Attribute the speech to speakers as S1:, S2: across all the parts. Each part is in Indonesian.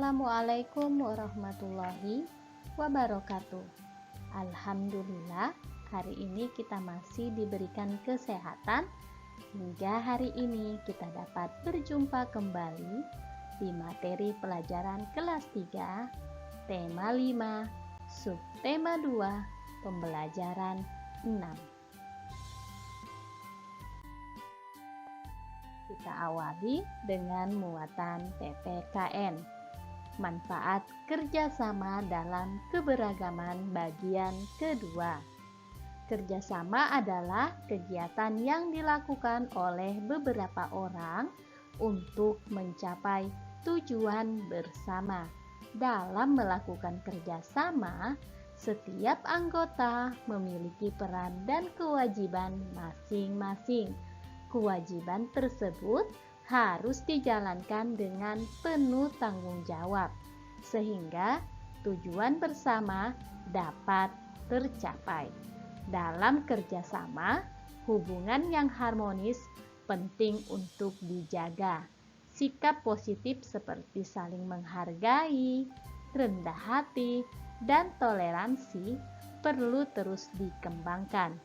S1: Assalamualaikum warahmatullahi wabarakatuh. Alhamdulillah, hari ini kita masih diberikan kesehatan hingga hari ini kita dapat berjumpa kembali di materi pelajaran kelas 3, tema 5, subtema 2, pembelajaran 6. Kita awali dengan muatan PPKN. Manfaat kerjasama dalam keberagaman bagian kedua. Kerjasama adalah kegiatan yang dilakukan oleh beberapa orang untuk mencapai tujuan bersama. Dalam melakukan kerjasama, setiap anggota memiliki peran dan kewajiban masing-masing. Kewajiban tersebut harus dijalankan dengan penuh tanggung jawab, sehingga tujuan bersama dapat tercapai. Dalam kerjasama, hubungan yang harmonis penting untuk dijaga. Sikap positif seperti saling menghargai, rendah hati, dan toleransi perlu terus dikembangkan.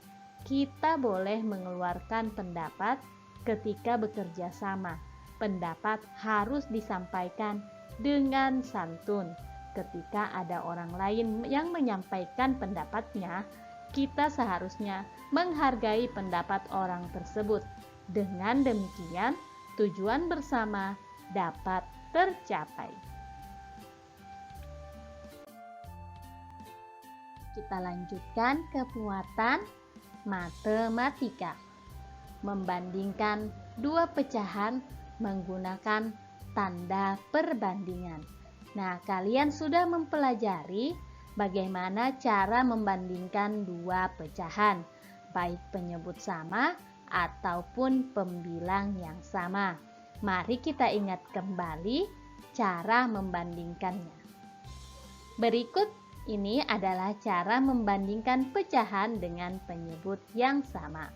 S1: Kita boleh mengeluarkan pendapat ketika bekerja sama. Pendapat harus disampaikan dengan santun. Ketika ada orang lain yang menyampaikan pendapatnya, kita seharusnya menghargai pendapat orang tersebut. Dengan demikian, tujuan bersama dapat tercapai. Kita lanjutkan ke muatan matematika. Membandingkan dua pecahan menggunakan tanda perbandingan. Nah, kalian sudah mempelajari bagaimana cara membandingkan dua pecahan, baik penyebut sama ataupun pembilang yang sama. Mari kita ingat kembali cara membandingkannya. Berikut ini adalah cara membandingkan pecahan dengan penyebut yang sama.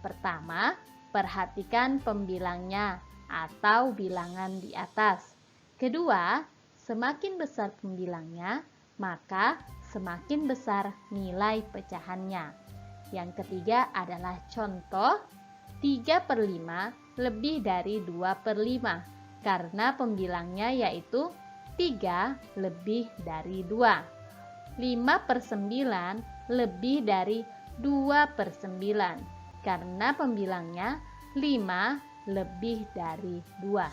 S1: Pertama, perhatikan pembilangnya atau bilangan di atas. Kedua, semakin besar pembilangnya, maka semakin besar nilai pecahannya. Yang ketiga adalah contoh 3/5 lebih dari 2/5, karena pembilangnya yaitu 3 lebih dari 2. 5/9 lebih dari 2/9. Karena pembilangnya 5 lebih dari 2.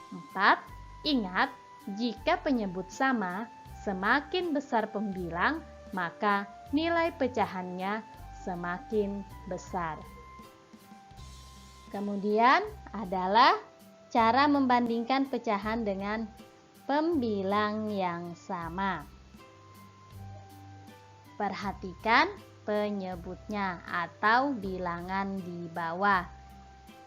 S1: 4. Ingat, jika penyebut sama, semakin besar pembilang, maka nilai pecahannya semakin besar. Kemudian adalah cara membandingkan pecahan dengan pembilang yang sama. Perhatikan penyebutnya atau bilangan di bawah.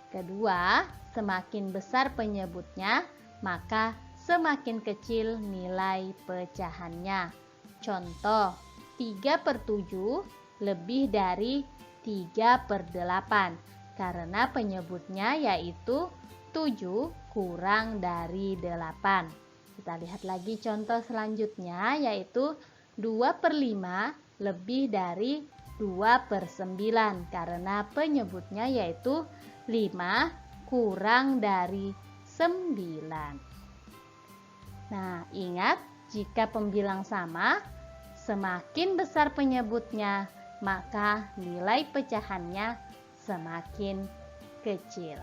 S1: Kedua, semakin besar penyebutnya, maka semakin kecil nilai pecahannya. Contoh, 3/7 lebih dari 3/8, karena penyebutnya yaitu 7 kurang dari 8. Kita lihat lagi contoh selanjutnya, yaitu 2/5 lebih dari 2/9, karena penyebutnya yaitu 5 kurang dari 9. Nah, ingat, jika pembilang sama, semakin besar penyebutnya, maka nilai pecahannya semakin kecil.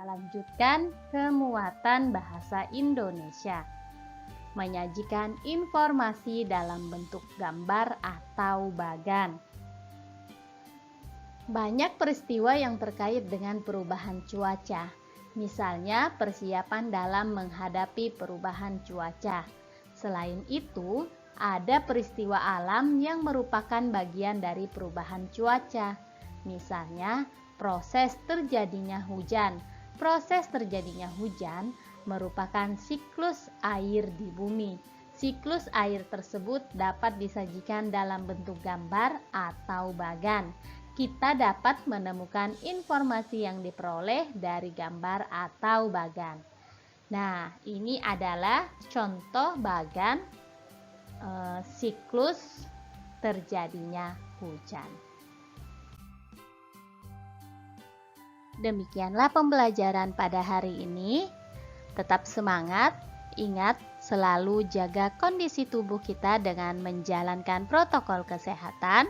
S1: Kita lanjutkan ke muatan bahasa Indonesia. Menyajikan informasi dalam bentuk gambar atau bagan. Banyak peristiwa yang terkait dengan perubahan cuaca. Misalnya, persiapan dalam menghadapi perubahan cuaca. Selain itu, ada peristiwa alam yang merupakan bagian dari perubahan cuaca. Misalnya, proses terjadinya hujan. Proses terjadinya hujan merupakan siklus air di bumi. Siklus air tersebut dapat disajikan dalam bentuk gambar atau bagan. Kita dapat menemukan informasi yang diperoleh dari gambar atau bagan. Nah, ini adalah contoh bagan siklus terjadinya hujan. Demikianlah pembelajaran pada hari ini. Tetap semangat, ingat selalu jaga kondisi tubuh kita dengan menjalankan protokol kesehatan,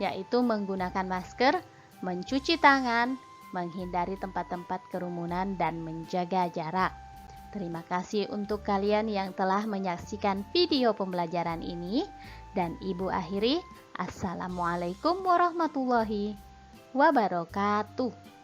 S1: yaitu menggunakan masker, mencuci tangan, menghindari tempat-tempat kerumunan, dan menjaga jarak. Terima kasih untuk kalian yang telah menyaksikan video pembelajaran ini, dan Ibu akhiri, Assalamualaikum warahmatullahi wabarakatuh.